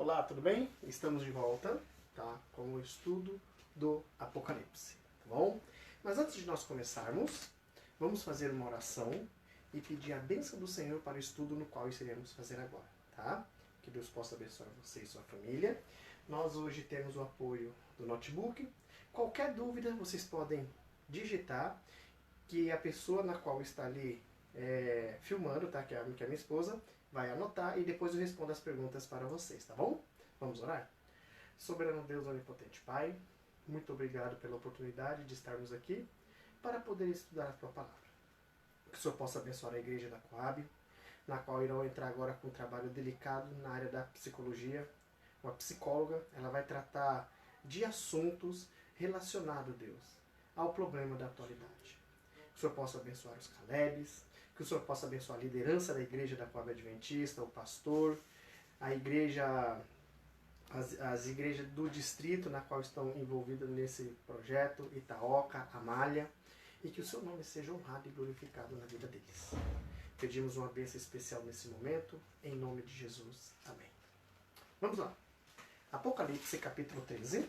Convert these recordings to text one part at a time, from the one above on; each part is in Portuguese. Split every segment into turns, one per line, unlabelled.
Olá, tudo bem? Estamos de volta, tá? Com o estudo do Apocalipse, tá bom? Mas antes de nós começarmos, vamos fazer uma oração e pedir a bênção do Senhor para o estudo no qual iremos fazer agora, tá? Que Deus possa abençoar você e sua família. Nós hoje temos o apoio do notebook. Qualquer dúvida, vocês podem digitar, que a pessoa na qual está ali filmando, tá? Que é a minha esposa, vai anotar e depois eu respondo as perguntas para vocês, tá bom? Vamos orar? Soberano Deus onipotente Pai, muito obrigado pela oportunidade de estarmos aqui para poder estudar a Tua Palavra. Que o Senhor possa abençoar a igreja da Coab, na qual irão entrar agora com um trabalho delicado na área da psicologia. Uma psicóloga, ela vai tratar de assuntos relacionados, Deus, ao problema da atualidade. Que o Senhor possa abençoar os Calebes, que o Senhor possa abençoar a liderança da igreja da Coab Adventista, o pastor, a igreja, as igrejas do distrito na qual estão envolvidas nesse projeto, Itaoca, Amália, e que o seu nome seja honrado e glorificado na vida deles. Pedimos uma bênção especial nesse momento, em nome de Jesus. Amém. Vamos lá. Apocalipse, capítulo 13.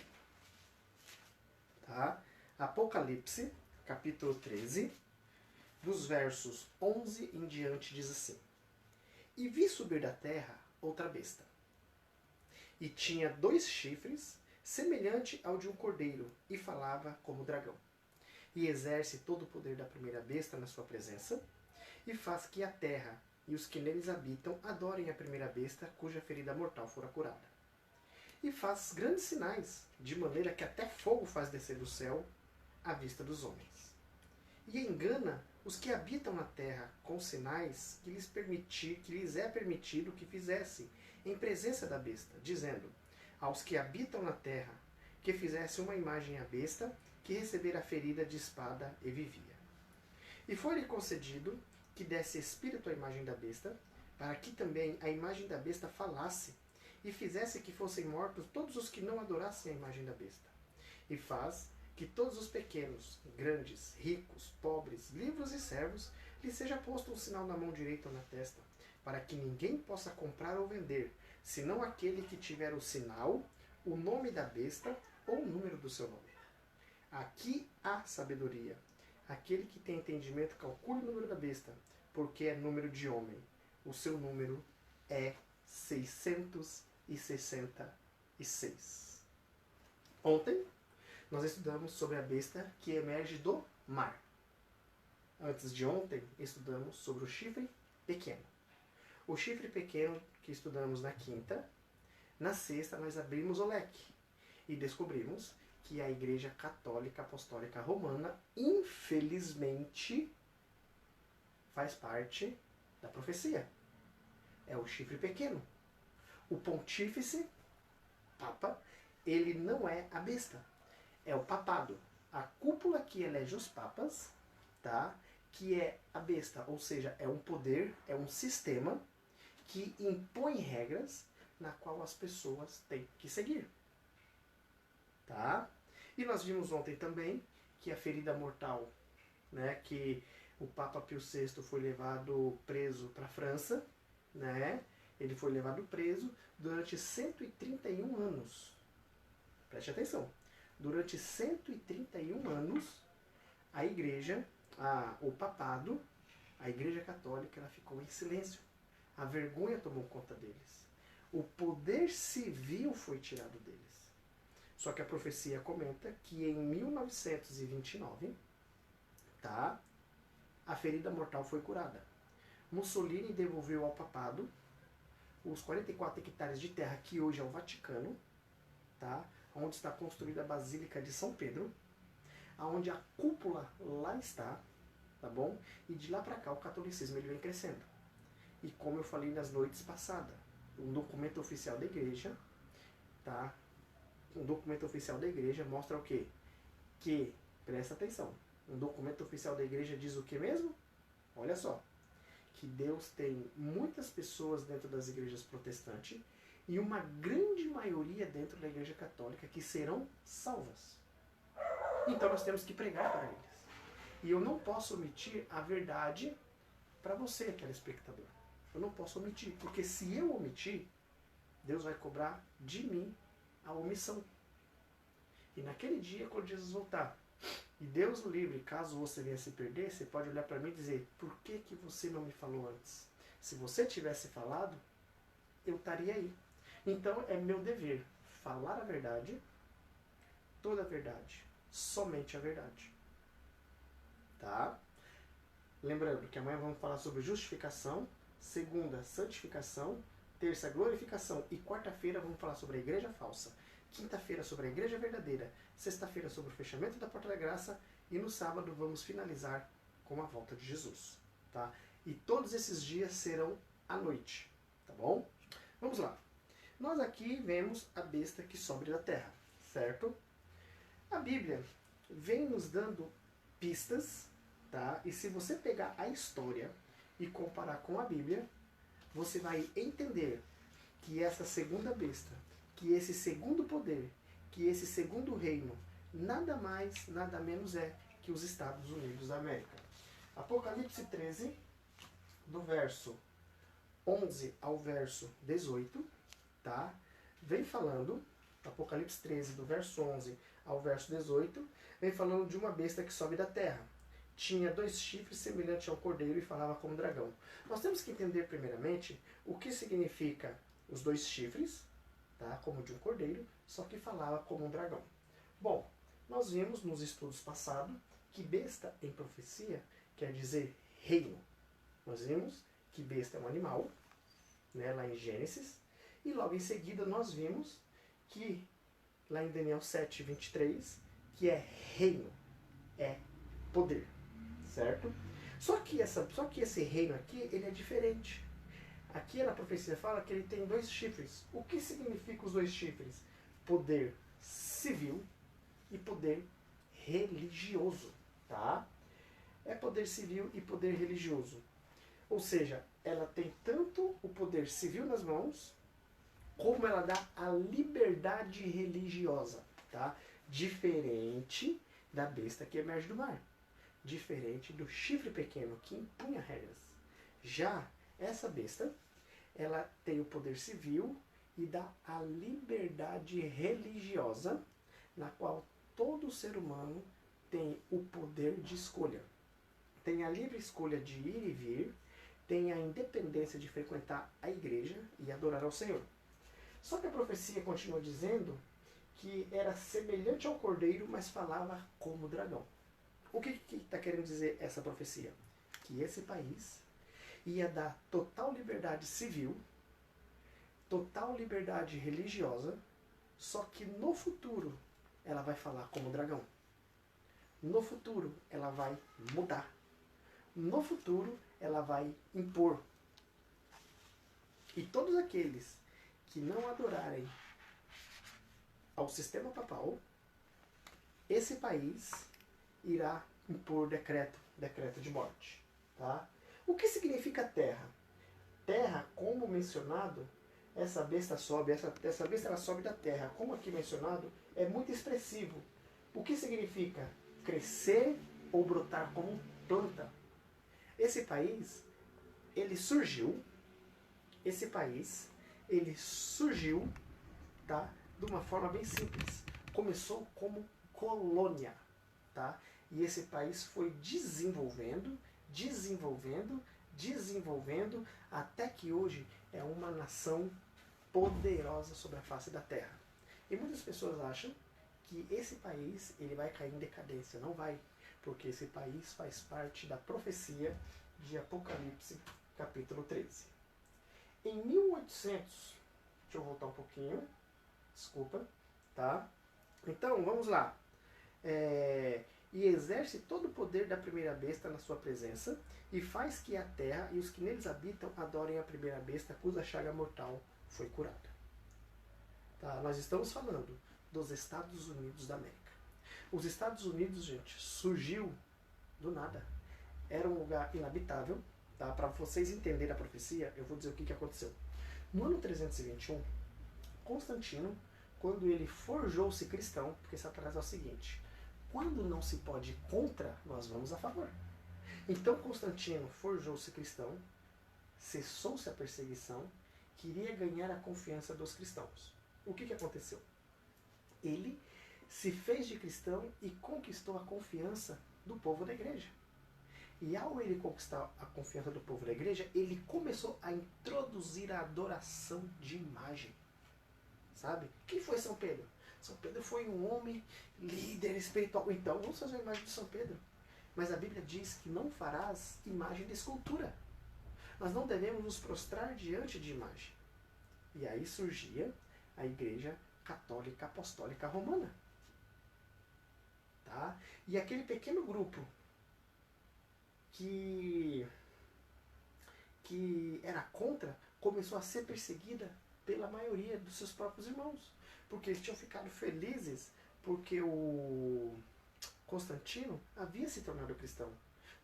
Tá? Apocalipse, capítulo 13. Dos versos 11 em diante diz assim: E vi subir da terra outra besta, e tinha 2 chifres, semelhante ao de um cordeiro, e falava como dragão. E exerce todo o poder da primeira besta na sua presença, e faz que a terra e os que neles habitam adorem a primeira besta, cuja ferida mortal fora curada. E faz grandes sinais, de maneira que até fogo faz descer do céu à vista dos homens. E engana os que habitam na terra com sinais que lhes é permitido que fizessem em presença da besta, dizendo aos que habitam na terra que fizesse uma imagem à besta, que recebera a ferida de espada e vivia. E foi-lhe concedido que desse espírito à imagem da besta, para que também a imagem da besta falasse, e fizesse que fossem mortos todos os que não adorassem a imagem da besta. E faz que todos os pequenos, grandes, ricos, pobres, livres e servos, lhe seja posto um sinal na mão direita ou na testa, para que ninguém possa comprar ou vender, senão aquele que tiver o sinal, o nome da besta ou o número do seu nome. Aqui há sabedoria. Aquele que tem entendimento calcule o número da besta, porque é número de homem. O seu número é 666. Ontem nós estudamos sobre a besta que emerge do mar. Antes de ontem, estudamos sobre o chifre pequeno. O chifre pequeno que estudamos na quinta, na sexta nós abrimos o leque e descobrimos que a Igreja Católica Apostólica Romana, infelizmente, faz parte da profecia. É o chifre pequeno. O pontífice, Papa, ele não é a besta. É o papado. A cúpula que elege os papas, tá? Que é a besta, ou seja, é um poder, é um sistema que impõe regras na qual as pessoas têm que seguir. Tá? E nós vimos ontem também que a ferida mortal, né, que o Papa Pio VI foi levado preso para a França, né? Ele foi levado preso durante 131 anos. Preste atenção. Durante 131 anos, a igreja, o papado, a igreja católica, ela ficou em silêncio. A vergonha tomou conta deles. O poder civil foi tirado deles. Só que a profecia comenta que em 1929, tá, a ferida mortal foi curada. Mussolini devolveu ao papado os 44 hectares de terra que hoje é o Vaticano, tá? Onde está construída a Basílica de São Pedro, aonde a cúpula lá está, tá bom? E de lá para cá o catolicismo ele vem crescendo. E como eu falei nas noites passadas, um documento oficial da igreja, tá? Um documento oficial da igreja mostra o quê? Que, presta atenção, um documento oficial da igreja diz o que mesmo? Olha só, que Deus tem muitas pessoas dentro das igrejas protestantes e uma grande maioria dentro da igreja católica que serão salvas. Então nós temos que pregar para eles. E eu não posso omitir a verdade para você, telespectador. Eu não posso omitir, porque se eu omitir, Deus vai cobrar de mim a omissão. E naquele dia, quando Jesus voltar, e Deus o livre, caso você venha se perder, você pode olhar para mim e dizer, por que você não me falou antes? Se você tivesse falado, eu estaria aí. Então é meu dever falar a verdade, toda a verdade, somente a verdade. Tá? Lembrando que amanhã vamos falar sobre justificação, segunda, santificação, terça, glorificação e quarta-feira vamos falar sobre a igreja falsa, quinta-feira sobre a igreja verdadeira, sexta-feira sobre o fechamento da porta da graça e no sábado vamos finalizar com a volta de Jesus. Tá? E todos esses dias serão à noite. Tá bom? Vamos lá. Nós aqui vemos a besta que sobe da terra, certo? A Bíblia vem nos dando pistas, tá? E se você pegar a história e comparar com a Bíblia, você vai entender que essa segunda besta, que esse segundo poder, que esse segundo reino, nada mais, nada menos é que os Estados Unidos da América. Apocalipse 13, do verso 11 ao verso 18, tá? Vem falando, Apocalipse 13, do verso 11 ao verso 18, vem falando de uma besta que sobe da terra. Tinha 2 chifres semelhantes ao cordeiro e falava como dragão. Nós temos que entender primeiramente o que significa os 2 chifres, tá? Como de um cordeiro, só que falava como um dragão. Bom, nós vimos nos estudos passados que besta em profecia quer dizer reino. Nós vimos que besta é um animal, né, lá em Gênesis, e logo em seguida nós vimos que lá em Daniel 7, 23, que é reino, é poder, certo? Só que esse reino aqui, ele é diferente. Aqui na profecia fala que ele tem 2 chifres. O que significa os 2 chifres? Poder civil e poder religioso, tá? É poder civil e poder religioso. Ou seja, ela tem tanto o poder civil nas mãos, como ela dá a liberdade religiosa, tá? Diferente da besta que emerge do mar. Diferente do chifre pequeno que impunha regras. Já essa besta, ela tem o poder civil e dá a liberdade religiosa, na qual todo ser humano tem o poder de escolha. Tem a livre escolha de ir e vir, tem a independência de frequentar a igreja e adorar ao Senhor. Só que a profecia continua dizendo que era semelhante ao cordeiro, mas falava como dragão. O que está querendo dizer essa profecia? Que esse país ia dar total liberdade civil, total liberdade religiosa, só que no futuro ela vai falar como dragão. No futuro ela vai mudar. No futuro ela vai impor. E todos aqueles que não adorarem ao sistema papal, esse país irá impor decreto de morte. Tá? O que significa terra? Terra, como mencionado, essa besta sobe, essa besta ela sobe da terra. Como aqui mencionado, é muito expressivo. O que significa crescer ou brotar como planta? Esse país, ele surgiu, tá, de uma forma bem simples. Começou como colônia, tá? E esse país foi desenvolvendo, até que hoje é uma nação poderosa sobre a face da terra. E muitas pessoas acham que esse país ele vai cair em decadência. Não vai, porque esse país faz parte da profecia de Apocalipse, capítulo 13. Em 1800, deixa eu voltar um pouquinho, desculpa, tá? Então, vamos lá. E exerce todo o poder da primeira besta na sua presença, e faz que a terra e os que neles habitam adorem a primeira besta, cuja chaga mortal foi curada. Tá? Nós estamos falando dos Estados Unidos da América. Os Estados Unidos, gente, surgiu do nada. Era um lugar inabitável. Tá? Para vocês entenderem a profecia, eu vou dizer o que aconteceu. No ano 321, Constantino, quando ele forjou-se cristão, porque Satanás é o seguinte: quando não se pode ir contra, nós vamos a favor. Então Constantino forjou-se cristão, cessou-se a perseguição queria ganhar a confiança dos cristãos. O que aconteceu? Ele se fez de cristão e conquistou a confiança do povo da igreja. E ao ele conquistar a confiança do povo da igreja, ele começou a introduzir a adoração de imagem. Sabe? Quem foi São Pedro? São Pedro foi um homem líder espiritual. Então, vamos fazer uma imagem de São Pedro. Mas a Bíblia diz que não farás imagem de escultura. Nós não devemos nos prostrar diante de imagem. E aí surgia a Igreja Católica Apostólica Romana. Tá? E aquele pequeno grupo que era contra começou a ser perseguida pela maioria dos seus próprios irmãos. Porque eles tinham ficado felizes porque o Constantino havia se tornado cristão.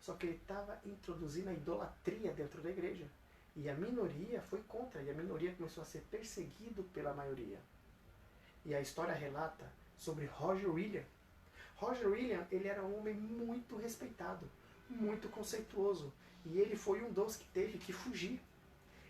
Só que ele estava introduzindo a idolatria dentro da igreja. E a minoria foi contra. E a minoria começou a ser perseguido pela maioria. E a história relata sobre Roger William. Roger William, ele era um homem muito respeitado, muito conceituoso. E ele foi um dos que teve que fugir.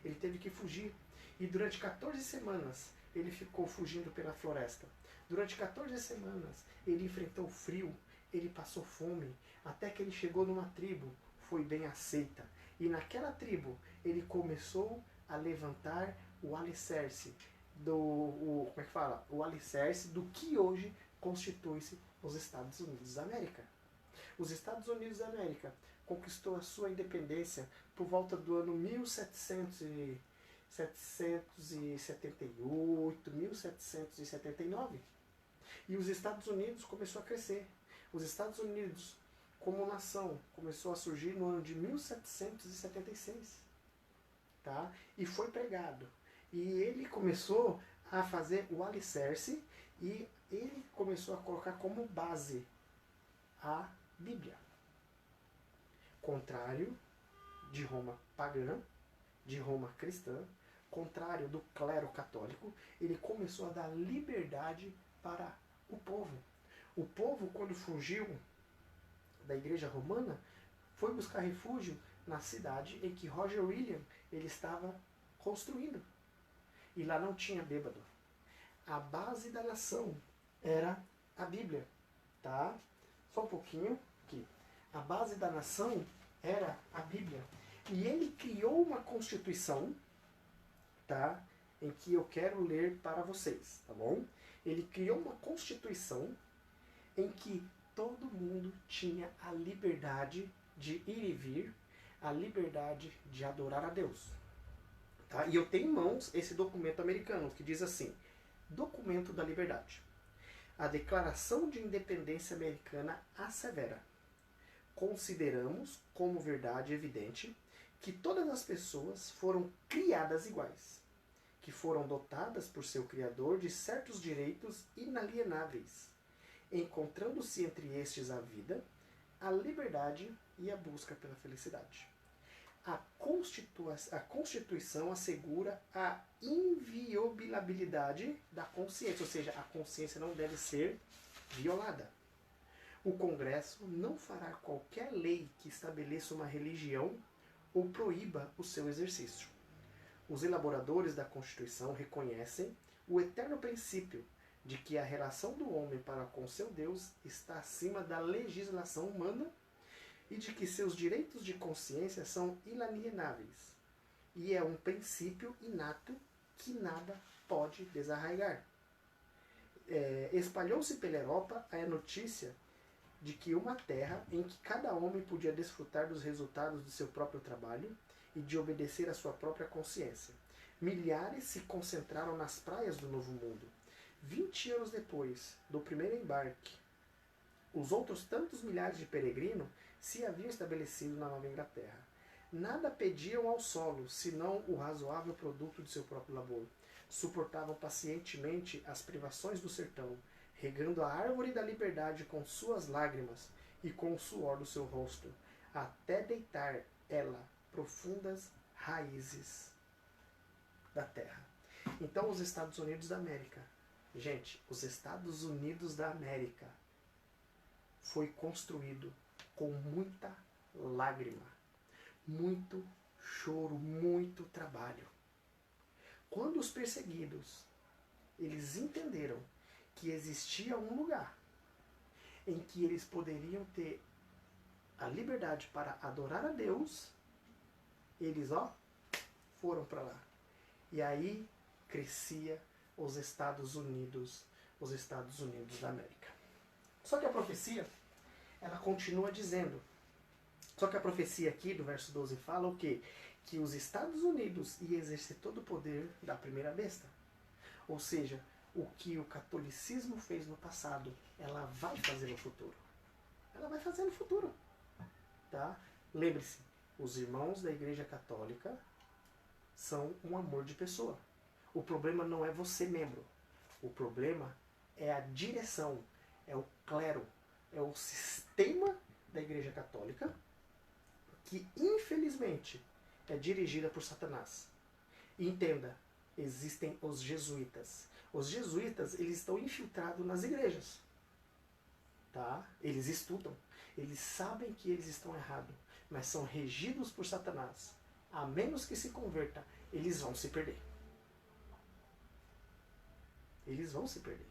Ele teve que fugir. E durante 14 semanas ele ficou fugindo pela floresta. Durante 14 semanas ele enfrentou frio, ele passou fome, até que ele chegou numa tribo, foi bem aceita. E naquela tribo ele começou a levantar o alicerce como é que fala? O alicerce do que hoje constitui-se os Estados Unidos da América. Os Estados Unidos da América conquistou a sua independência por volta do ano 1778, 1779. E os Estados Unidos começou a crescer. Os Estados Unidos, como nação, começou a surgir no ano de 1776. Tá? E foi pregado. E ele começou a fazer o alicerce e ele começou a colocar como base a Bíblia. Contrário de Roma pagã, de Roma cristã, contrário do clero católico, ele começou a dar liberdade para o povo. O povo, quando fugiu da igreja romana, foi buscar refúgio na cidade em que Roger William ele estava construindo. E lá não tinha bêbado. A base da nação era a Bíblia. Tá? Só um pouquinho aqui. A base da nação era a Bíblia. E ele criou uma constituição, tá? Em que eu quero ler para vocês, tá bom? Ele criou uma constituição em que todo mundo tinha a liberdade de ir e vir, a liberdade de adorar a Deus. Tá? E eu tenho em mãos esse documento americano que diz assim: Documento da Liberdade. A Declaração de Independência Americana assevera: consideramos como verdade evidente que todas as pessoas foram criadas iguais, que foram dotadas por seu Criador de certos direitos inalienáveis, encontrando-se entre estes a vida, a liberdade e a busca pela felicidade. A Constituição assegura a inviolabilidade da consciência, ou seja, a consciência não deve ser violada. O Congresso não fará qualquer lei que estabeleça uma religião ou proíba o seu exercício. Os elaboradores da Constituição reconhecem o eterno princípio de que a relação do homem para com seu Deus está acima da legislação humana e de que seus direitos de consciência são inalienáveis. E é um princípio inato que nada pode desarraigar. Espalhou-se pela Europa a notícia de que uma terra em que cada homem podia desfrutar dos resultados do seu próprio trabalho e de obedecer à sua própria consciência. Milhares se concentraram nas praias do Novo Mundo. 20 anos depois do primeiro embarque, os outros tantos milhares de peregrinos se haviam estabelecido na Nova Inglaterra. Nada pediam ao solo, senão o razoável produto de seu próprio labor. Suportavam pacientemente as privações do sertão, regando a árvore da liberdade com suas lágrimas e com o suor do seu rosto, até deitar ela profundas raízes da terra. Então, os Estados Unidos da América, gente, os Estados Unidos da América foi construído com muita lágrima, muito choro, muito trabalho. Quando os perseguidos, eles entenderam que existia um lugar em que eles poderiam ter a liberdade para adorar a Deus, eles, foram para lá. E aí crescia os Estados Unidos da América. Só que a profecia, ela continua dizendo, só que a profecia aqui do verso 12 fala o quê? Que os Estados Unidos iam exercer todo o poder da primeira besta. Ou seja, o que o catolicismo fez no passado, ela vai fazer no futuro. Ela vai fazer no futuro. Tá? Lembre-se, os irmãos da Igreja Católica são um amor de pessoa. O problema não é você, membro. O problema é a direção, é o clero, é o sistema da Igreja Católica que, infelizmente, é dirigida por Satanás. E entenda, existem os jesuítas. Os jesuítas, eles estão infiltrados nas igrejas. Tá? Eles estudam. Eles sabem que eles estão errados, mas são regidos por Satanás. A menos que se converta, eles vão se perder. Eles vão se perder.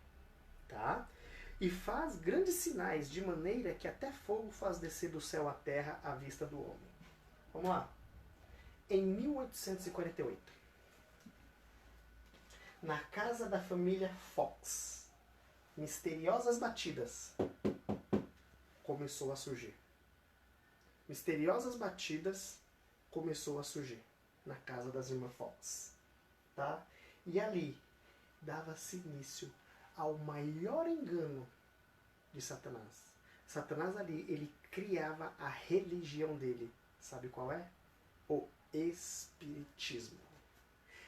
Tá? E faz grandes sinais, de maneira que até fogo faz descer do céu à terra à vista do homem. Vamos lá. Em 1848, na casa da família Fox, misteriosas batidas começou a surgir. Misteriosas batidas começou a surgir na casa das irmãs Fox. Tá? E ali dava-se início ao maior engano de Satanás. Satanás ali, ele criava a religião dele. Sabe qual é? O Espiritismo.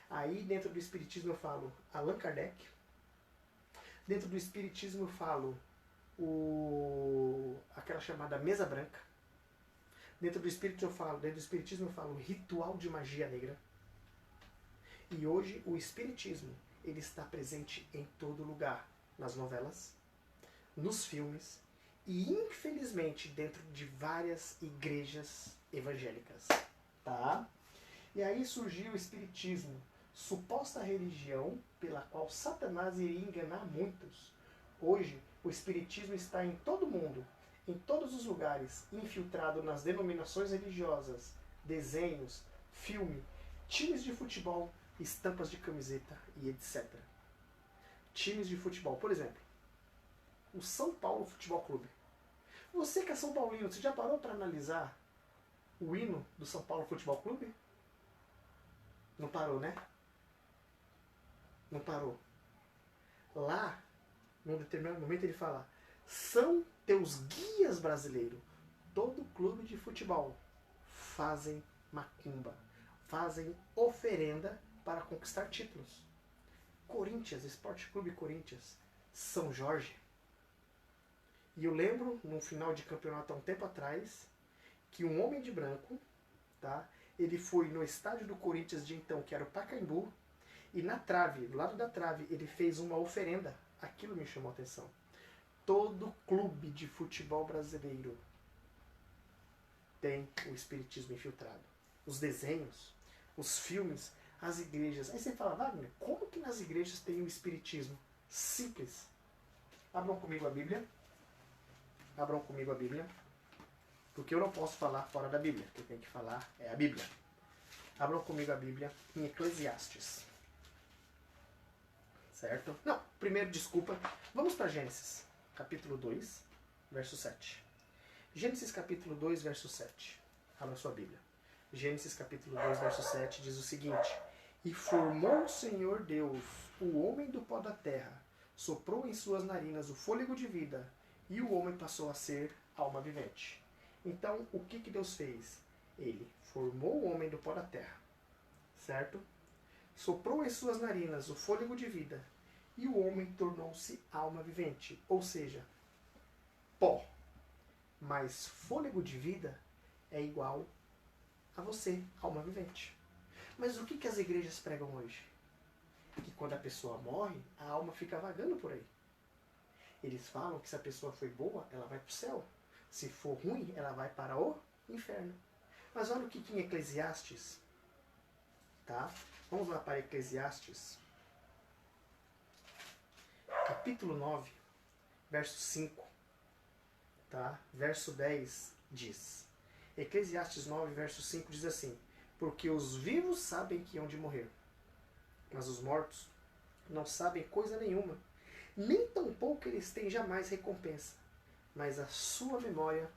Aí dentro do Espiritismo eu falo Allan Kardec. Dentro do Espiritismo eu falo aquela chamada mesa branca. Dentro do Espiritismo eu falo ritual de magia negra. E hoje o Espiritismo, ele está presente em todo lugar, nas novelas, nos filmes e infelizmente dentro de várias igrejas evangélicas, tá? E aí surgiu o Espiritismo, suposta religião pela qual Satanás iria enganar muitos. Hoje o Espiritismo está em todo mundo, em todos os lugares, infiltrado nas denominações religiosas, desenhos, filme, times de futebol, estampas de camiseta e etc. Times de futebol, por exemplo, o São Paulo Futebol Clube. Você que é São Paulino, você já parou para analisar o hino do São Paulo Futebol Clube? Não parou, né? Não parou. Lá, num determinado momento, ele fala: são teus guias brasileiros. Todo clube de futebol fazem macumba, fazem oferenda para conquistar títulos. Corinthians, Esporte Clube Corinthians, São Jorge. E eu lembro, num final de campeonato há um tempo atrás, que um homem de branco, tá, ele foi no estádio do Corinthians de então, que era o Pacaembu, e na trave, do lado da trave, ele fez uma oferenda. Aquilo me chamou a atenção. Todo clube de futebol brasileiro tem o espiritismo infiltrado. Os desenhos, os filmes, as igrejas. Aí você fala: Wagner, como que nas igrejas tem o espiritismo? Simples. Abram comigo a Bíblia. Abram comigo a Bíblia. Porque eu não posso falar fora da Bíblia. O que eu tenho que falar é a Bíblia. Abram comigo a Bíblia em Eclesiastes. Certo? Não, primeiro, desculpa. Vamos para Gênesis, capítulo 2, verso 7. Gênesis, capítulo 2, verso 7. Abra sua Bíblia. Gênesis, capítulo 2, verso 7 diz o seguinte: E formou o Senhor Deus o homem do pó da terra, soprou em suas narinas o fôlego de vida, e o homem passou a ser alma vivente. Então, o que Deus fez? Ele formou o homem do pó da terra, certo? Soprou em suas narinas o fôlego de vida, e o homem tornou-se alma vivente, ou seja, pó. Mas fôlego de vida é igual a você, alma vivente. Mas o que as igrejas pregam hoje? Que quando a pessoa morre, a alma fica vagando por aí. Eles falam que se a pessoa foi boa, ela vai para o céu. Se for ruim, ela vai para o inferno. Mas olha o que em Eclesiastes, tá? Vamos lá para Eclesiastes, capítulo 9, verso 5. Tá? Verso 10 diz. Eclesiastes 9, verso 5 diz assim: porque os vivos sabem que hão de morrer, mas os mortos não sabem coisa nenhuma, nem tampouco eles têm jamais recompensa, mas a sua memória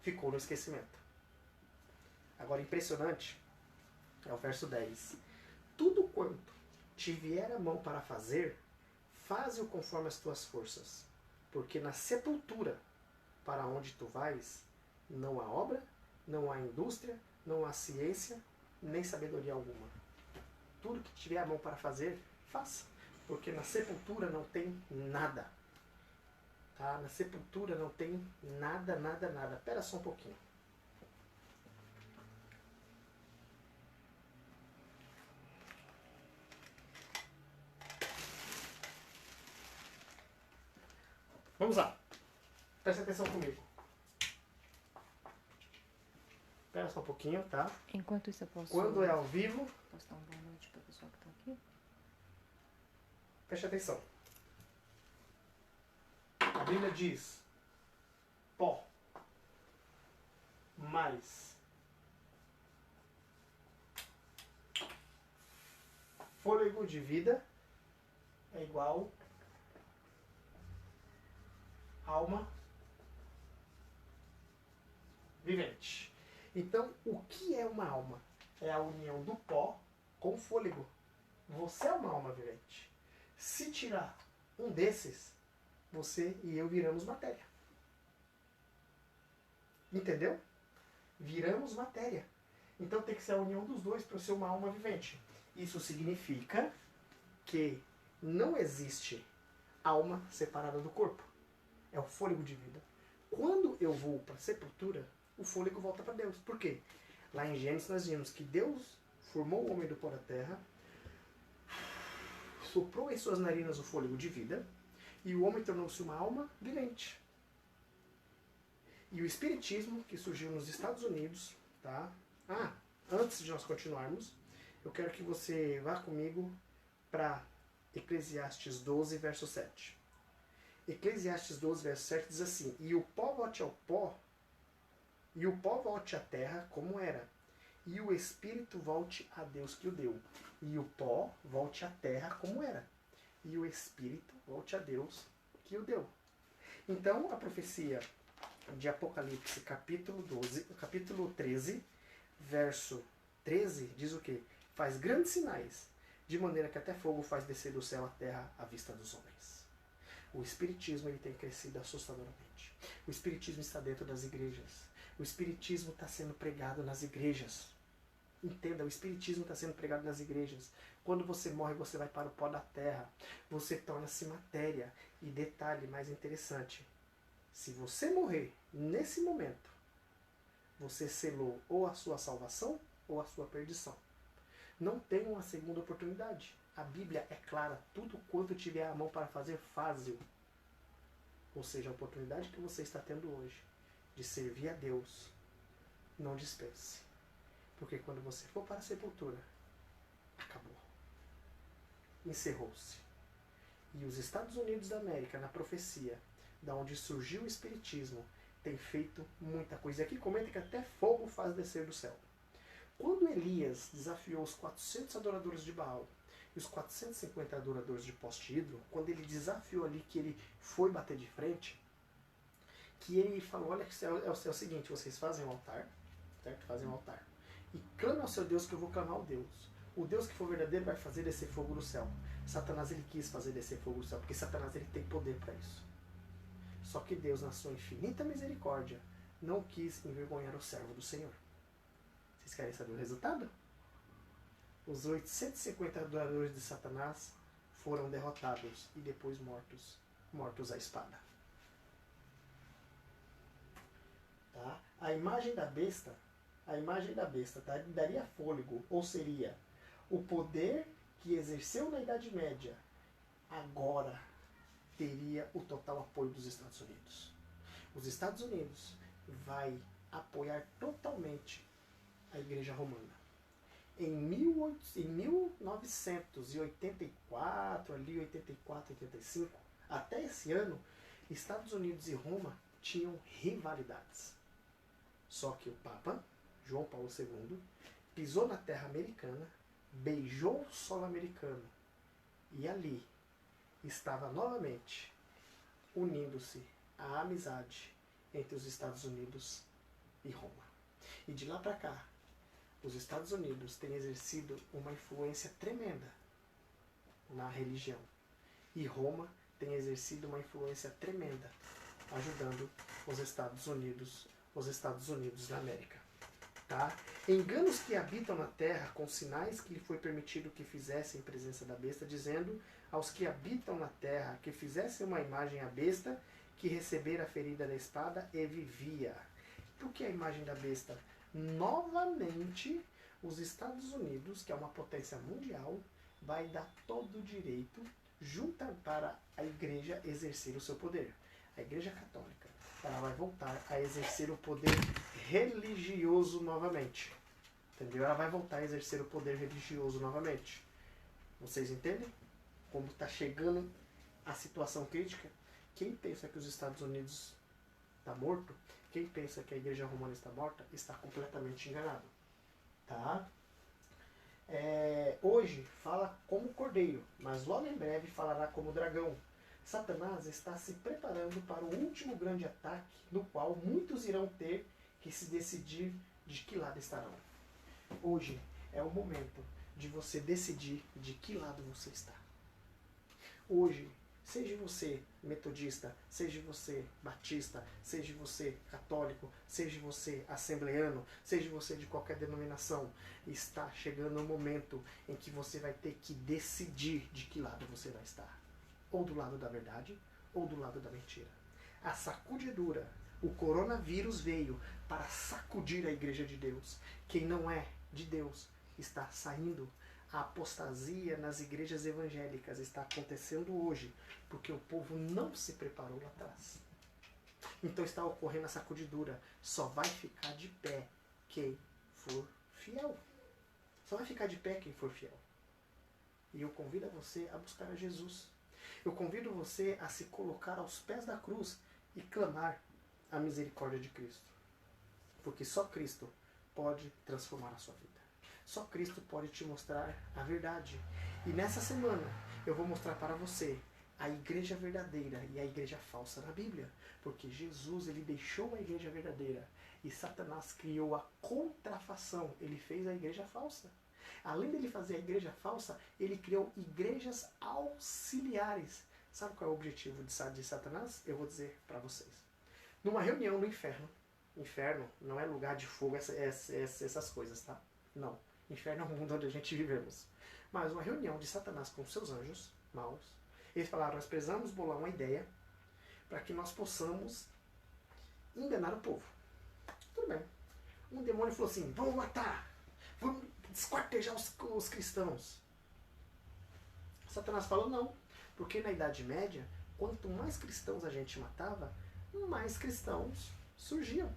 ficou no esquecimento. Agora, impressionante é o verso 10. Tudo quanto te vier a mão para fazer, faze-o conforme as tuas forças, porque na sepultura para onde tu vais, não há obra, não há indústria, não há ciência, nem sabedoria alguma. Tudo que tiver a mão para fazer, faça, porque na sepultura não tem nada. Tá? Na sepultura não tem nada, nada, nada. Espera só um pouquinho. Vamos lá. Presta atenção comigo. Espera só um pouquinho, tá?
Enquanto isso eu posso...
Quando é ao vivo...
Posso dar uma boa noite para o pessoal que está aqui?
Preste atenção. A Bíblia diz: pó mais fôlego de vida é igual alma vivente. Então, o que é uma alma? É a união do pó com o fôlego. Você é uma alma vivente. Se tirar um desses, você e eu viramos matéria. Entendeu? Viramos matéria. Então tem que ser a união dos dois para ser uma alma vivente. Isso significa que não existe alma separada do corpo. É o fôlego de vida. Quando eu vou para a sepultura, o fôlego volta para Deus. Por quê? Lá em Gênesis nós vimos que Deus formou o homem do pó da terra, soprou em suas narinas o fôlego de vida, e o homem tornou-se uma alma vivente. E o Espiritismo, que surgiu nos Estados Unidos, tá? Antes de nós continuarmos, eu quero que você vá comigo para Eclesiastes 12, verso 7. Eclesiastes 12, verso 7 diz assim: e o pó volte ao pó, e o pó volte à terra como era, e o espírito volte a Deus que o deu. E o pó volte à terra como era, e o espírito volte a Deus que o deu. Então, a profecia de Apocalipse, capítulo 13, verso 13, diz o quê? Faz grandes sinais, de maneira que até fogo faz descer do céu à terra à vista dos homens. O Espiritismo ele tem crescido assustadoramente. O Espiritismo está dentro das igrejas. O Espiritismo está sendo pregado nas igrejas. Entenda, o Espiritismo está sendo pregado nas igrejas. Quando você morre, você vai para o pó da terra. Você torna-se matéria. E detalhe mais interessante: se você morrer nesse momento, você selou ou a sua salvação ou a sua perdição. Não tem uma segunda oportunidade. A Bíblia é clara: tudo quanto tiver a mão para fazer, faze-o. Ou seja, a oportunidade que você está tendo hoje de servir a Deus, não dispense. Porque quando você for para a sepultura, acabou. Encerrou-se. E os Estados Unidos da América, na profecia, da onde surgiu o Espiritismo, tem feito muita coisa. E aqui comenta que até fogo faz descer do céu. Quando Elias desafiou os 400 adoradores de Baal e os 450 adoradores de poste hidro, quando ele desafiou ali, que ele foi bater de frente, que ele falou: olha, é o seguinte, vocês fazem um altar, certo? Fazem um altar. E clame ao seu Deus que eu vou clamar ao Deus. O Deus que for verdadeiro vai fazer descer fogo do céu. Satanás ele quis fazer descer fogo do céu, porque Satanás ele tem poder para isso. Só que Deus, na sua infinita misericórdia, não quis envergonhar o servo do Senhor. Vocês querem saber o resultado? Os 850 adoradores de Satanás foram derrotados e depois mortos à espada. Tá? A imagem da besta, tá? Daria fôlego, ou seria o poder que exerceu na Idade Média, agora teria o total apoio dos Estados Unidos. Os Estados Unidos vai apoiar totalmente a Igreja Romana. em 1984, ali 84, 85, até esse ano, Estados Unidos e Roma tinham rivalidades. Só que o Papa, João Paulo II, pisou na terra americana, beijou o solo americano e ali estava novamente unindo-se a amizade entre os Estados Unidos e Roma. E de lá para cá, os Estados Unidos têm exercido uma influência tremenda na religião. E Roma tem exercido uma influência tremenda, ajudando os Estados Unidos da América. Tá? Enganos que habitam na terra, com sinais que lhe foi permitido que fizessem em presença da besta, dizendo aos que habitam na terra que fizessem uma imagem à besta, que recebera a ferida da espada e vivia. Por que a imagem da besta? Novamente, os Estados Unidos, que é uma potência mundial, vai dar todo o direito junto para a igreja exercer o seu poder. A igreja católica, ela vai voltar a exercer o poder religioso novamente. Entendeu? Ela vai voltar a exercer o poder religioso novamente. Vocês entendem como está chegando a situação crítica? Quem pensa que os Estados Unidos está morto, quem pensa que a igreja romana está morta, está completamente enganado. Tá? Hoje fala como cordeiro, mas logo em breve falará como dragão. Satanás está se preparando para o último grande ataque, no qual muitos irão ter que se decidir de que lado estarão. Hoje é o momento de você decidir de que lado você está. Hoje, seja você metodista, seja você batista, seja você católico, seja você assembleano, seja você de qualquer denominação, está chegando o momento em que você vai ter que decidir de que lado você vai estar. Ou do lado da verdade, ou do lado da mentira. A sacudidura, o coronavírus veio para sacudir a igreja de Deus. Quem não é de Deus está saindo. A apostasia nas igrejas evangélicas está acontecendo hoje, porque o povo não se preparou lá atrás. Então está ocorrendo a sacudidura. Só vai ficar de pé quem for fiel. Só vai ficar de pé quem for fiel. E eu convido a você a buscar a Jesus. Eu convido você a se colocar aos pés da cruz e clamar a misericórdia de Cristo. Porque só Cristo pode transformar a sua vida. Só Cristo pode te mostrar a verdade. E nessa semana eu vou mostrar para você a igreja verdadeira e a igreja falsa na Bíblia. Porque Jesus, ele deixou a igreja verdadeira e Satanás criou a contrafação. Ele fez a igreja falsa. Além dele fazer a igreja falsa, ele criou igrejas auxiliares. Sabe qual é o objetivo de Satanás? Eu vou dizer para vocês. Numa reunião no inferno, inferno não é lugar de fogo, essas coisas, tá? Não. Inferno é o mundo onde a gente vivemos. Mas uma reunião de Satanás com seus anjos maus, eles falaram, nós precisamos bolar uma ideia para que nós possamos enganar o povo. Tudo bem. Um demônio falou assim, vamos matar, vamos desquartejar os cristãos. Satanás falou não, porque na Idade Média, quanto mais cristãos a gente matava, mais cristãos surgiam.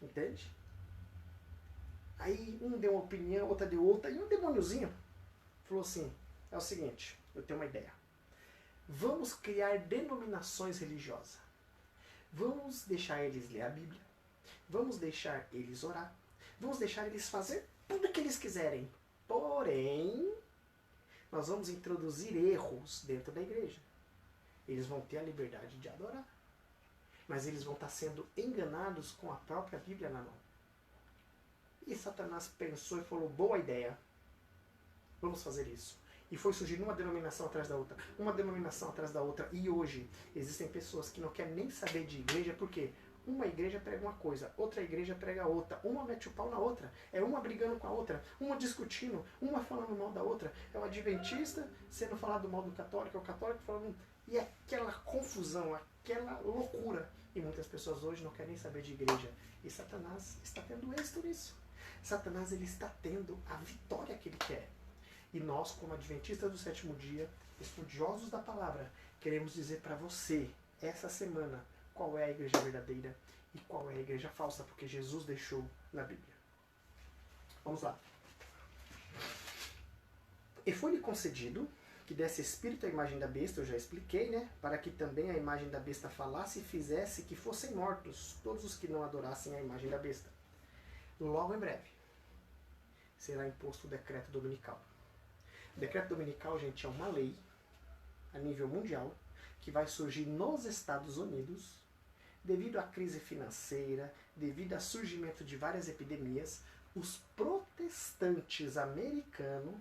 Entende? Aí um deu uma opinião, outra deu outra, e um demôniozinho falou assim, é o seguinte, eu tenho uma ideia. Vamos criar denominações religiosas. Vamos deixar eles ler a Bíblia. Vamos deixar eles orar. Vamos deixar eles fazer tudo o que eles quiserem. Porém, nós vamos introduzir erros dentro da igreja. Eles vão ter a liberdade de adorar. Mas eles vão estar sendo enganados com a própria Bíblia na mão. E Satanás pensou e falou, boa ideia. Vamos fazer isso. E foi surgindo uma denominação atrás da outra. Uma denominação atrás da outra. E hoje existem pessoas que não querem nem saber de igreja. Por quê? Uma igreja prega uma coisa, outra igreja prega outra. Uma mete o pau na outra. É uma brigando com a outra. Uma discutindo. Uma falando mal da outra. É o adventista sendo falado mal do católico. É o católico falando... E aquela confusão, aquela loucura. E muitas pessoas hoje não querem saber de igreja. E Satanás está tendo êxito nisso. Satanás, ele está tendo a vitória que ele quer. E nós, como adventistas do sétimo dia, estudiosos da palavra, queremos dizer para você, essa semana, qual é a igreja verdadeira e qual é a igreja falsa, porque Jesus deixou na Bíblia. Vamos lá. E foi-lhe concedido que desse espírito à imagem da besta, eu já expliquei, né? Para que também a imagem da besta falasse e fizesse que fossem mortos todos os que não adorassem a imagem da besta. Logo em breve será imposto o decreto dominical. O decreto dominical, gente, é uma lei a nível mundial que vai surgir nos Estados Unidos devido à crise financeira, devido ao surgimento de várias epidemias. Os protestantes americanos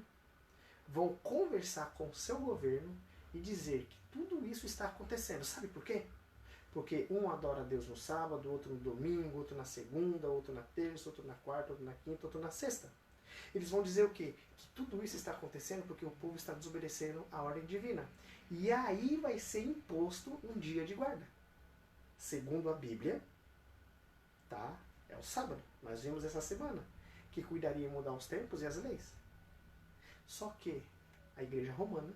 vão conversar com o seu governo e dizer que tudo isso está acontecendo. Sabe por quê? Porque um adora a Deus no sábado, outro no domingo, outro na segunda, outro na terça, outro na quarta, outro na quinta, outro na sexta. Eles vão dizer o quê? Que tudo isso está acontecendo porque o povo está desobedecendo a ordem divina. E aí vai ser imposto um dia de guarda. Segundo a Bíblia, tá? É o sábado. Nós vimos essa semana que cuidaria em mudar os tempos e as leis. Só que a Igreja Romana,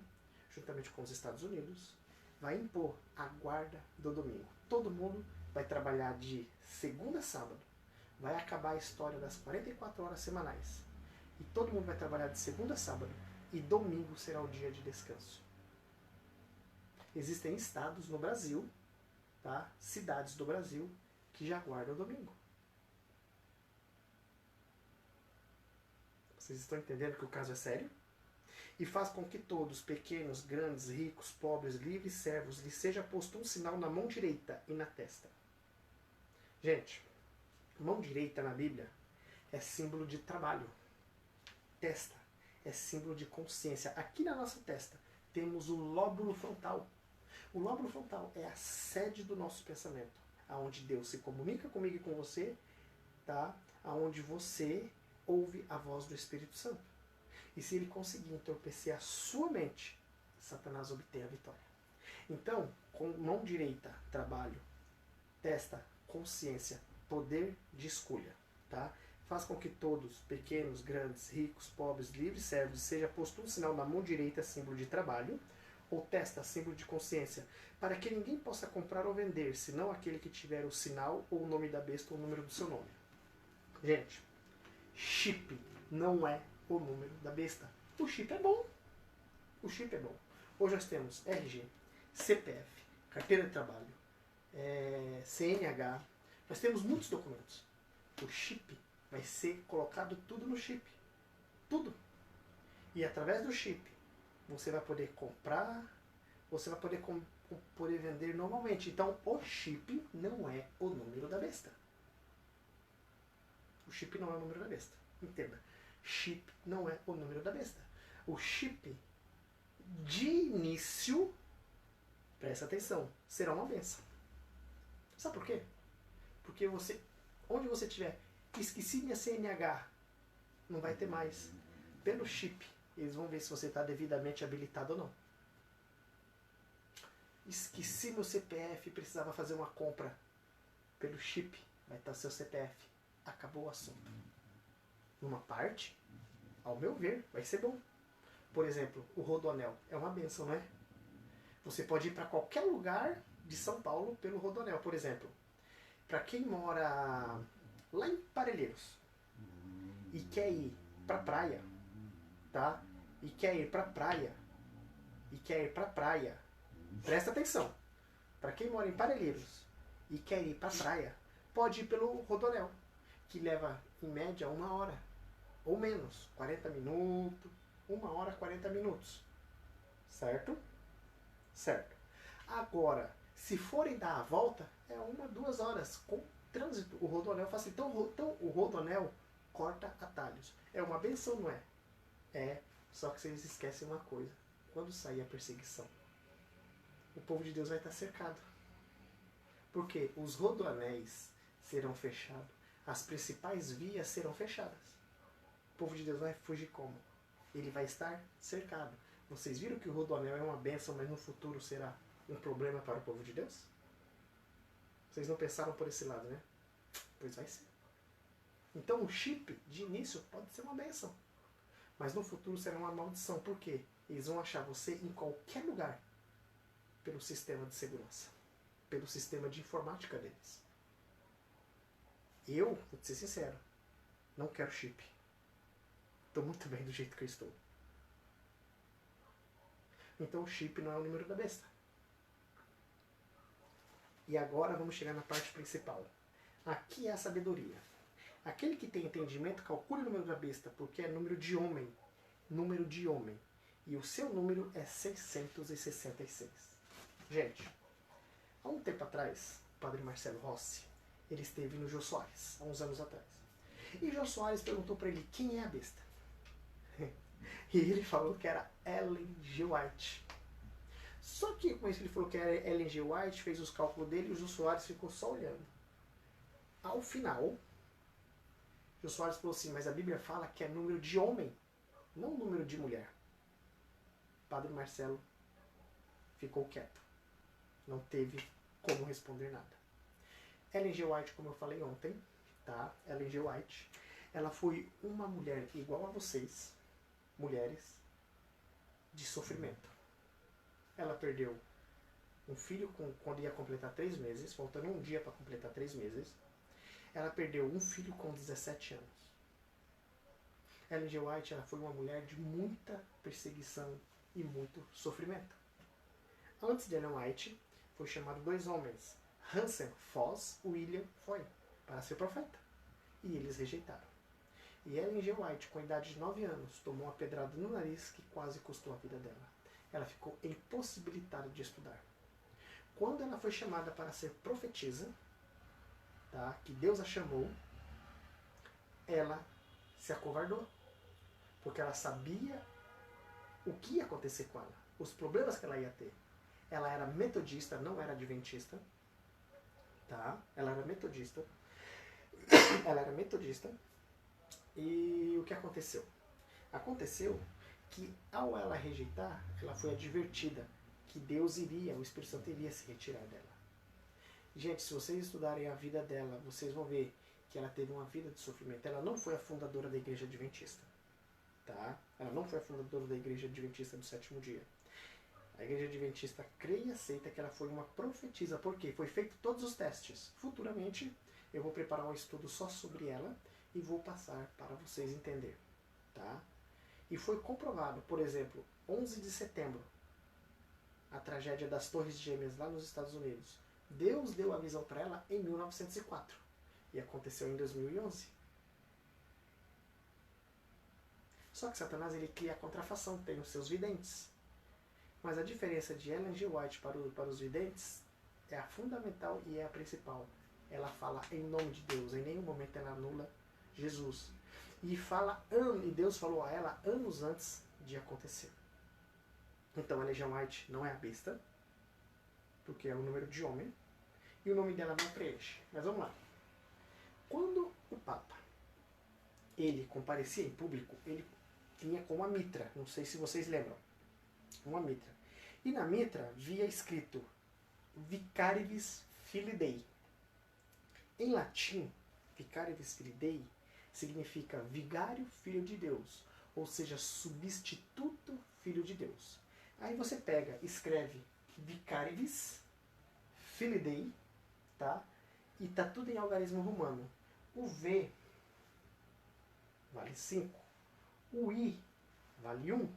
juntamente com os Estados Unidos, vai impor a guarda do domingo. Todo mundo vai trabalhar de segunda a sábado. Vai acabar a história das 44 horas semanais. E todo mundo vai trabalhar de segunda a sábado. E domingo será o dia de descanso. Existem estados no Brasil, tá? Cidades do Brasil, que já guardam o domingo. Vocês estão entendendo que o caso é sério? E faz com que todos, pequenos, grandes, ricos, pobres, livres, servos, lhes seja posto um sinal na mão direita e na testa. Gente, mão direita na Bíblia é símbolo de trabalho. Testa é símbolo de consciência. Aqui na nossa testa temos o lóbulo frontal. O lóbulo frontal é a sede do nosso pensamento, aonde Deus se comunica comigo e com você, tá? Aonde você ouve a voz do Espírito Santo. E se ele conseguir entorpecer a sua mente, Satanás obtém a vitória. Então, com mão direita, trabalho, testa, consciência, poder de escolha, tá? Faz com que todos, pequenos, grandes, ricos, pobres, livres, servos, seja posto um sinal na mão direita, símbolo de trabalho, ou testa, símbolo de consciência, para que ninguém possa comprar ou vender, senão aquele que tiver o sinal ou o nome da besta ou o número do seu nome. Gente, chip não é o número da besta. O chip é bom. O chip é bom. Hoje nós temos RG, CPF, carteira de trabalho, CNH. Nós temos muitos documentos. O chip vai ser colocado tudo no chip. Tudo. E através do chip, você vai poder comprar, você vai poder vender normalmente. Então, o chip não é o número da besta. O chip não é o número da besta. Entenda. Chip não é o número da besta. O chip, de início, presta atenção, será uma benção. Sabe por quê? Porque você, onde você tiver, esqueci minha CNH, não vai ter mais. Pelo chip, eles vão ver se você está devidamente habilitado ou não. Esqueci meu CPF, precisava fazer uma compra. Pelo chip, vai estar seu CPF. Acabou o assunto. Numa parte, ao meu ver, vai ser bom. Por exemplo, o Rodoanel é uma benção, não é? Você pode ir para qualquer lugar de São Paulo pelo Rodoanel, por exemplo. Para quem mora lá em Parelheiros e quer ir para praia, tá? E quer ir para praia, presta atenção. Para quem mora em Parelheiros e quer ir para praia, pode ir pelo Rodoanel, que leva em média 1 hora. Ou menos, 40 minutos, 1 hora, 40 minutos. Certo? Certo. Agora, se forem dar a volta, é 1, 2 horas com trânsito. O Rodoanel facilita. Então, o Rodoanel corta atalhos. É uma benção, não é? É, só que vocês esquecem uma coisa. Quando sair a perseguição, o povo de Deus vai estar cercado. Porque os rodoanéis serão fechados. As principais vias serão fechadas. O povo de Deus vai fugir como? Ele vai estar cercado. Vocês viram que o Rodoanel é uma bênção, mas no futuro será um problema para o povo de Deus? Vocês não pensaram por esse lado, né? Pois vai ser. Então o chip, de início, pode ser uma bênção. Mas no futuro será uma maldição. Por quê? Eles vão achar você em qualquer lugar pelo sistema de segurança. Pelo sistema de informática deles. Eu, vou te ser sincero, não quero chip. Estou muito bem do jeito que eu estou. Então o chip não é o número da besta. E agora vamos chegar na parte principal. Aqui é a sabedoria. Aquele que tem entendimento calcule o número da besta, porque é número de homem. Número de homem. E o seu número é 666. Gente, há um tempo atrás, o padre Marcelo Rossi, ele esteve no Jô Soares, há uns anos atrás. E Jô Soares perguntou para ele quem é a besta. E ele falou que era Ellen G. White. Só que com isso ele falou que era Ellen G. White, fez os cálculos dele e o Jô Soares ficou só olhando. Ao final, Jô Soares falou assim, mas a Bíblia fala que é número de homem, não número de mulher. Padre Marcelo ficou quieto. Não teve como responder nada. Ellen G. White, como eu falei ontem, tá? Ellen G. White, ela foi uma mulher igual a vocês, mulheres, de sofrimento. Ela perdeu um filho quando ia completar 3 meses, faltando um dia para completar 3 meses. Ela perdeu um filho com 17 anos. Ellen G. White, ela foi uma mulher de muita perseguição e muito sofrimento. Antes de Ellen White, foi chamado 2 homens, Hansen Foss e William Foy, para ser profeta. E eles rejeitaram. E Ellen G. White, com a idade de 9 anos, tomou uma pedrada no nariz que quase custou a vida dela. Ela ficou impossibilitada de estudar. Quando ela foi chamada para ser profetisa, tá, que Deus a chamou, ela se acovardou. Porque ela sabia o que ia acontecer com ela, os problemas que ela ia ter. Ela era metodista, não era adventista. Tá? Ela era metodista. Ela era metodista. E o que aconteceu? Aconteceu que ao ela rejeitar, ela foi advertida que Deus iria, o Espírito Santo iria se retirar dela. Gente, se vocês estudarem a vida dela, vocês vão ver que ela teve uma vida de sofrimento. Ela não foi a fundadora da Igreja Adventista. Tá? Ela não foi a fundadora da Igreja Adventista do Sétimo Dia. A Igreja Adventista crê e aceita que ela foi uma profetisa. Por quê? Foi feito todos os testes. Futuramente, eu vou preparar um estudo só sobre ela e vou passar para vocês entenderem. Tá? E foi comprovado, por exemplo, 11 de setembro, a tragédia das Torres Gêmeas lá nos Estados Unidos. Deus deu a visão para ela em 1904 e aconteceu em 2011. Só que Satanás ele cria a contrafação, tem os seus videntes. Mas a diferença de Ellen G. White para os videntes é a fundamental e é a principal. Ela fala em nome de Deus, em nenhum momento ela anula Jesus. E Deus falou a ela anos antes de acontecer. Então Ellen G. White não é a besta, porque é o número de homem, e o nome dela não preenche. Mas vamos lá. Quando o Papa ele comparecia em público, ele tinha com uma mitra, não sei se vocês lembram, uma mitra. E na mitra via escrito Vicaribus Filii Dei. Em latim, Vicaribus Filii Dei significa vigário filho de Deus, ou seja, substituto filho de Deus. Aí você pega, escreve Vicaribus Filii Dei, tá? E tá tudo em algarismo romano. O V vale 5, o I vale 1,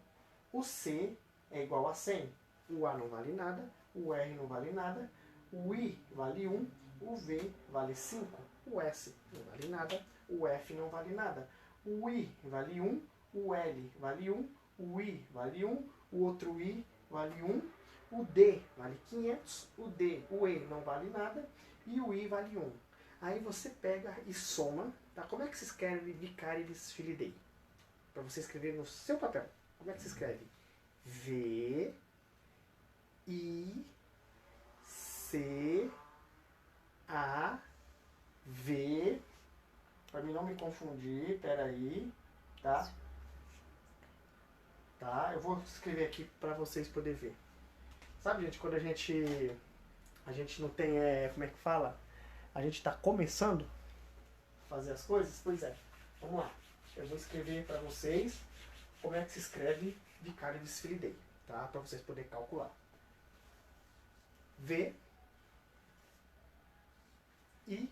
o C é igual a 100, o A não vale nada, o R não vale nada, o I vale 1, o V vale 5, o S não vale nada, o F não vale nada, o I vale 1, o L vale 1, o I vale 1, o outro I vale 1, o D vale 500, o E não vale nada e o I vale 1. Aí você pega e soma, tá? Como é que se escreve Vicaribus Filii Dei? Para você escrever no seu papel. Como é que se escreve? V, I, C, A, V. Para mim não me confundir, peraí, tá? Tá, eu vou escrever aqui para vocês poderem ver. Sabe, gente, quando a gente não tem, como é que fala? A gente está começando a fazer as coisas? Pois é, vamos lá. Eu vou escrever para vocês como é que se escreve Vicaribus Filii Dei, tá? Para vocês poderem calcular. V, I,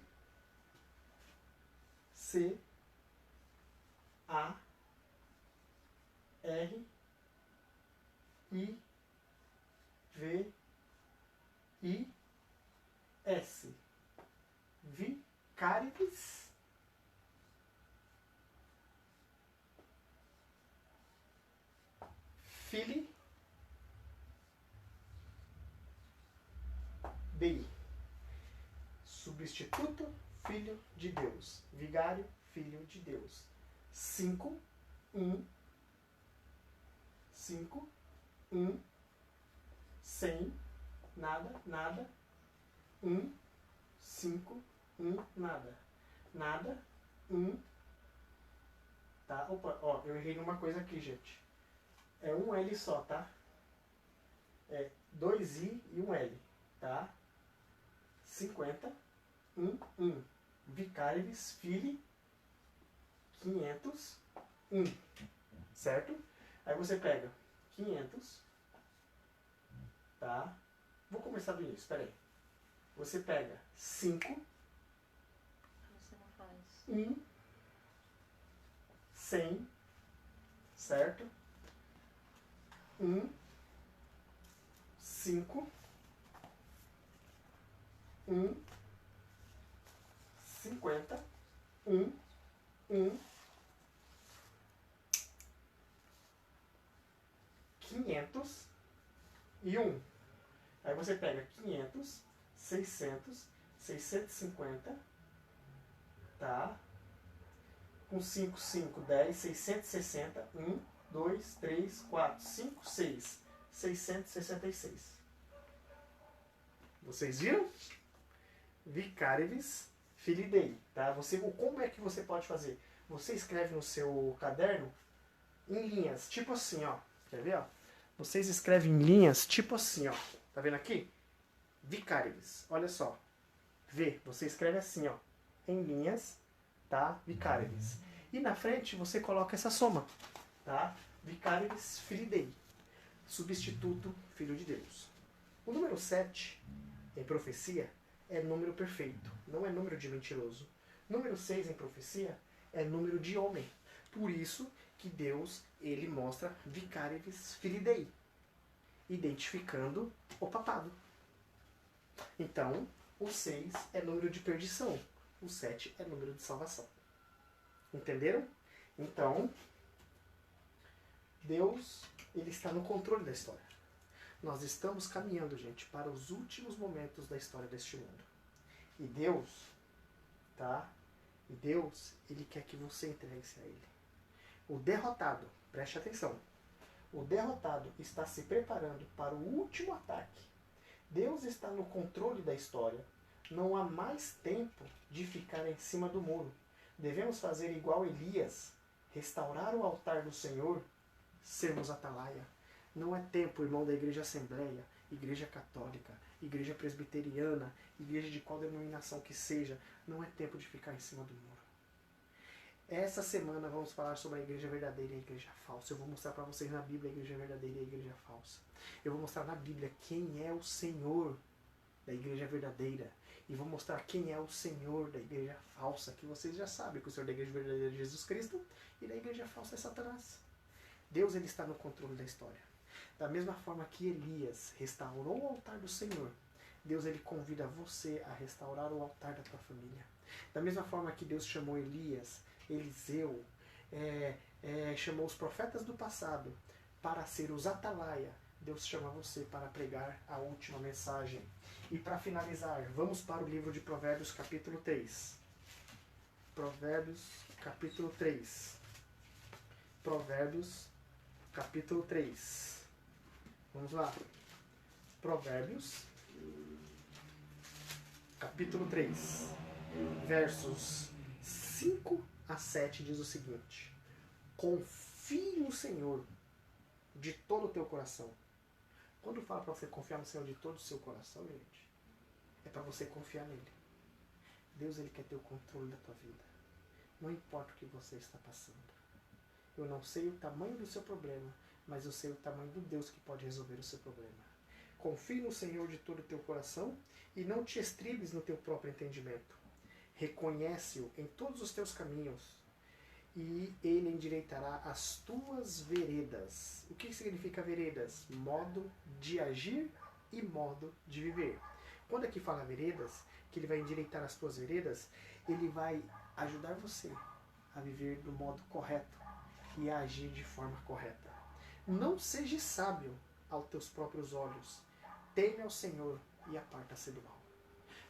C, A, R I V I S. Vicarivis Filii Dei. Substituto, filho de Deus. Vigário, filho de Deus. 5, 1, 5, 1, 100, nada, nada, 1, 5, 1, nada, nada, 1, tá? Opa, ó, eu errei numa coisa aqui, gente. É um L só, tá? É 2 I e um L, tá? 50, 1, 1. Vicarivis Filii 500, 1. Certo? Aí você pega 500, tá? Vou começar do início, peraí. Você pega 5,
Você não faz.
1, 100, certo? 1, 5, 1, 50, 1, 1, 500 e 1. Aí você pega 500, 600, 650, tá? Com 5, 5, 10, 660, 1, 2, 3, 4, 5, 6, 666. Vocês viram? Vicarivis Filii Dei, tá? Como é que você pode fazer? Você escreve no seu caderno em linhas, tipo assim, ó. Quer ver, ó? Vocês escrevem em linhas, tipo assim, ó. Tá vendo aqui? Vicarivis. Olha só. V. Você escreve assim, ó. Em linhas, tá? Vicarivis. E na frente você coloca essa soma, tá? Vicarivis Filii Dei. Substituto, filho de Deus. O número 7, em profecia, é número perfeito. Não é número de mentiroso. Número 6, em profecia, é número de homem. Por isso que Deus, ele mostra Vicarivis Filii Dei, identificando o papado. Então, o 6 é número de perdição. O 7 é número de salvação. Entenderam? Então, Deus, ele está no controle da história. Nós estamos caminhando, gente, para os últimos momentos da história deste mundo. E Deus, tá? E Deus, ele quer que você entregue-se a ele. O derrotado, preste atenção, o derrotado está se preparando para o último ataque. Deus está no controle da história. Não há mais tempo de ficar em cima do muro. Devemos fazer igual Elias, restaurar o altar do Senhor, sermos atalaia. Não é tempo, irmão, da Igreja Assembleia, Igreja Católica, Igreja Presbiteriana, igreja de qual denominação que seja, não é tempo de ficar em cima do muro. Essa semana vamos falar sobre a igreja verdadeira e a igreja falsa. Eu vou mostrar para vocês na Bíblia a igreja verdadeira e a igreja falsa. Eu vou mostrar na Bíblia quem é o Senhor da igreja verdadeira. E vou mostrar quem é o Senhor da igreja falsa, que vocês já sabem que o Senhor da igreja verdadeira é Jesus Cristo e da igreja falsa é Satanás. Deus, ele está no controle da história. Da mesma forma que Elias restaurou o altar do Senhor, Deus, ele convida você a restaurar o altar da tua família. Da mesma forma que Deus chamou Elias, Eliseu, chamou os profetas do passado para ser os atalaia, Deus chama você para pregar a última mensagem. E para finalizar, vamos para o livro de Provérbios, capítulo 3. Provérbios, capítulo 3. Provérbios, capítulo 3. Vamos lá. Provérbios, capítulo 3, versos 5 a 7 diz o seguinte: confie no Senhor de todo o teu coração. Quando fala para você confiar no Senhor de todo o seu coração, gente, é para você confiar nele. Deus, ele quer ter o controle da tua vida. Não importa o que você está passando. Eu não sei o tamanho do seu problema, mas eu sei o tamanho do Deus que pode resolver o seu problema. Confie no Senhor de todo o teu coração e não te estribes no teu próprio entendimento. Reconhece-o em todos os teus caminhos e ele endireitará as tuas veredas. O que significa veredas? Modo de agir e modo de viver. Quando aqui fala veredas, que ele vai endireitar as tuas veredas, ele vai ajudar você a viver do modo correto e a agir de forma correta. Não seja sábio aos teus próprios olhos. Teme ao Senhor e aparta-se do mal.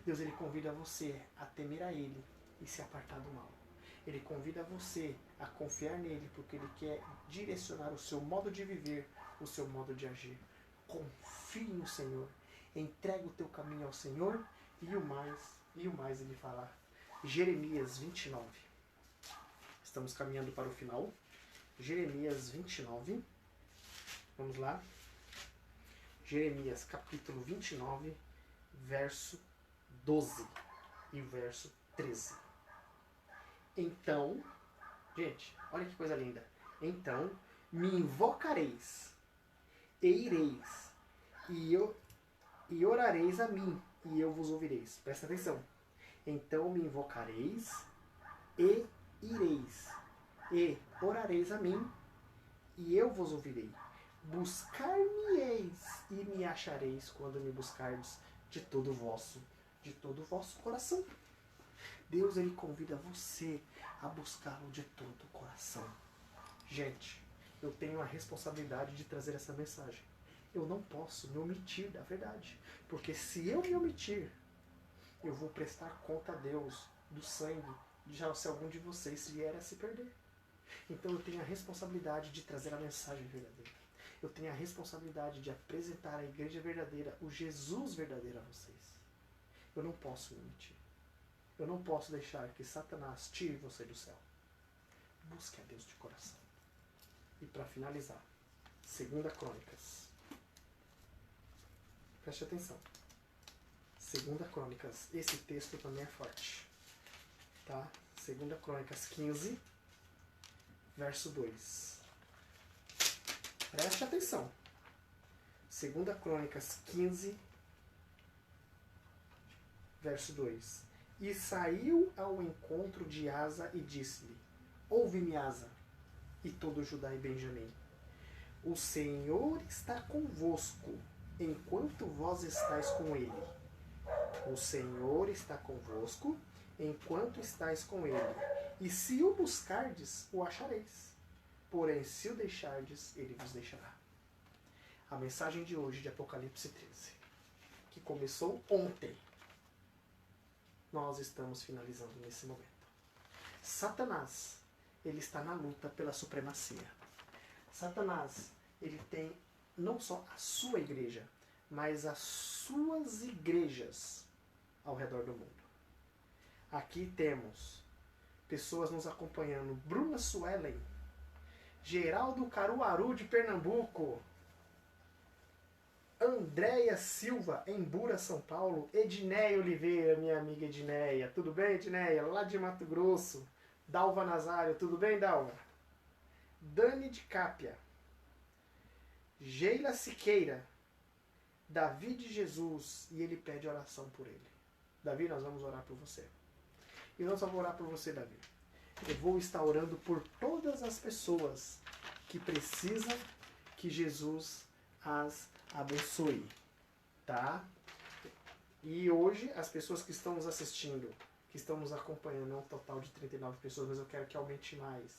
Deus, ele convida você a temer a ele e se apartar do mal. Ele convida você a confiar nele, porque ele quer direcionar o seu modo de viver, o seu modo de agir. Confie no Senhor. Entrega o teu caminho ao Senhor e o mais ele fala. Jeremias 29. Estamos caminhando para o final. Jeremias 29. Vamos lá. Jeremias capítulo 29, verso 12 e verso 13. Então, gente, olha que coisa linda. Então, me invocareis, e ireis, e orareis a mim, e eu vos ouvireis. Presta atenção. Então me invocareis, e ireis, e orareis a mim, e eu vos ouvirei. Buscar-me-eis, e me achareis quando me buscardes de todo o vosso coração. Deus, ele convida você a buscá-lo de todo o coração. Gente, eu tenho a responsabilidade de trazer essa mensagem. Eu não posso me omitir da verdade. Porque se eu me omitir, eu vou prestar conta a Deus do sangue se algum de vocês vier a se perder. Então eu tenho a responsabilidade de trazer a mensagem verdadeira. Eu tenho a responsabilidade de apresentar a igreja verdadeira, o Jesus verdadeiro a vocês. Eu não posso me omitir. Eu não posso deixar que Satanás tire você do céu. Busque a Deus de coração. E para finalizar, 2 Crônicas. Preste atenção. 2 Crônicas. Esse texto também é forte. Tá? 2 Crônicas 15, verso 2. Preste atenção. 2 Crônicas 15, verso 2. E saiu ao encontro de Asa e disse-lhe: Ouve-me, Asa, e todo Judá e Benjamim. O Senhor está convosco, enquanto vós estáis com ele. O Senhor está convosco, enquanto estáis com ele. E se o buscardes, o achareis. Porém, se o deixardes, ele vos deixará. A mensagem de hoje de Apocalipse 13, que começou ontem, nós estamos finalizando nesse momento. Satanás, ele está na luta pela supremacia. Satanás, ele tem não só a sua igreja, mas as suas igrejas ao redor do mundo. Aqui temos pessoas nos acompanhando. Bruna Suelen, Geraldo Caruaru de Pernambuco, Andréia Silva, em Bura, São Paulo, Edneia Oliveira, minha amiga Edneia. Tudo bem, Edneia? Lá de Mato Grosso. Dalva Nazário, tudo bem, Dalva? Dani de Cápia, Geila Siqueira, Davi de Jesus, e ele pede oração por ele. Davi, nós vamos orar por você. E nós vamos orar por você, Davi. Eu vou estar orando por todas as pessoas que precisam que Jesus as abençoe, tá? E hoje, as pessoas que estão nos assistindo, que estão nos acompanhando, é um total de 39 pessoas, mas eu quero que aumente mais.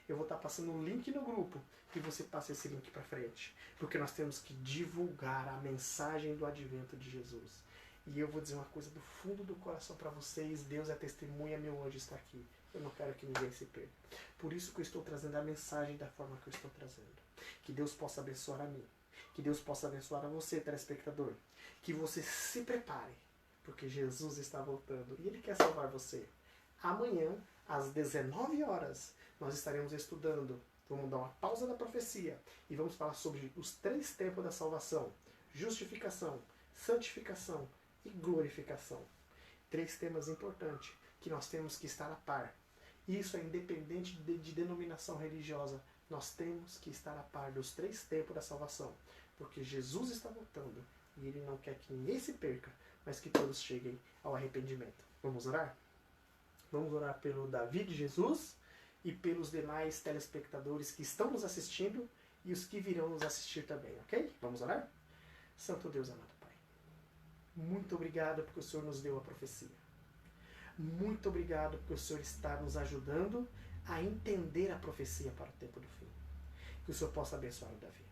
Eu vou estar passando um link no grupo e você passa esse link para frente, porque nós temos que divulgar a mensagem do advento de Jesus. E eu vou dizer uma coisa do fundo do coração para vocês: Deus é testemunha, meu anjo está aqui. Eu não quero que ninguém se perca. Por isso que eu estou trazendo a mensagem da forma que eu estou trazendo. Que Deus possa abençoar a mim. Que Deus possa abençoar a você, telespectador. Que você se prepare, porque Jesus está voltando e Ele quer salvar você. Amanhã, às 19 horas, nós estaremos estudando. Vamos dar uma pausa da profecia e vamos falar sobre os 3 tempos da salvação: justificação, santificação e glorificação. 3 temas importantes que nós temos que estar a par. Isso é independente de denominação religiosa. Nós temos que estar a par dos 3 tempos da salvação, porque Jesus está voltando e Ele não quer que ninguém se perca, mas que todos cheguem ao arrependimento. Vamos orar? Vamos orar pelo Davi de Jesus e pelos demais telespectadores que estão nos assistindo e os que virão nos assistir também, ok? Vamos orar? Santo Deus amado Pai, muito obrigado porque o Senhor nos deu a profecia. Muito obrigado porque o Senhor está nos ajudando a entender a profecia para o tempo do fim. Que o Senhor possa abençoar o Davi.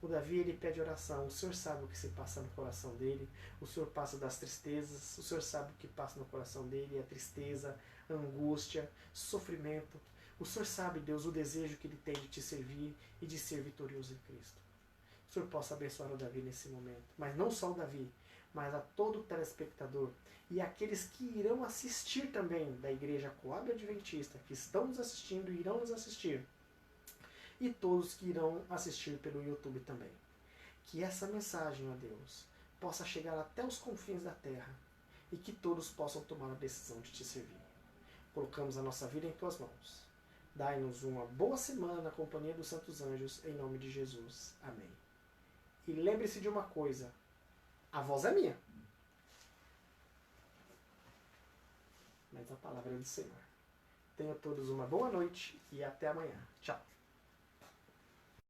O Davi, ele pede oração. O Senhor sabe o que se passa no coração dele. O Senhor passa das tristezas. O Senhor sabe o que passa no coração dele. A tristeza, a angústia, sofrimento. O Senhor sabe, Deus, o desejo que ele tem de te servir e de ser vitorioso em Cristo. O Senhor possa abençoar o Davi nesse momento. Mas não só o Davi, mas a todo telespectador e aqueles que irão assistir também da Igreja Coab Adventista, que estão nos assistindo e irão nos assistir, e todos que irão assistir pelo YouTube também. Que essa mensagem, ó Deus, possa chegar até os confins da terra e que todos possam tomar a decisão de te servir. Colocamos a nossa vida em tuas mãos. Dai-nos uma boa semana na companhia dos santos anjos, em nome de Jesus. Amém. E lembre-se de uma coisa, a voz é minha, mas a palavra é do Senhor. Tenham todos uma boa noite e até amanhã. Tchau.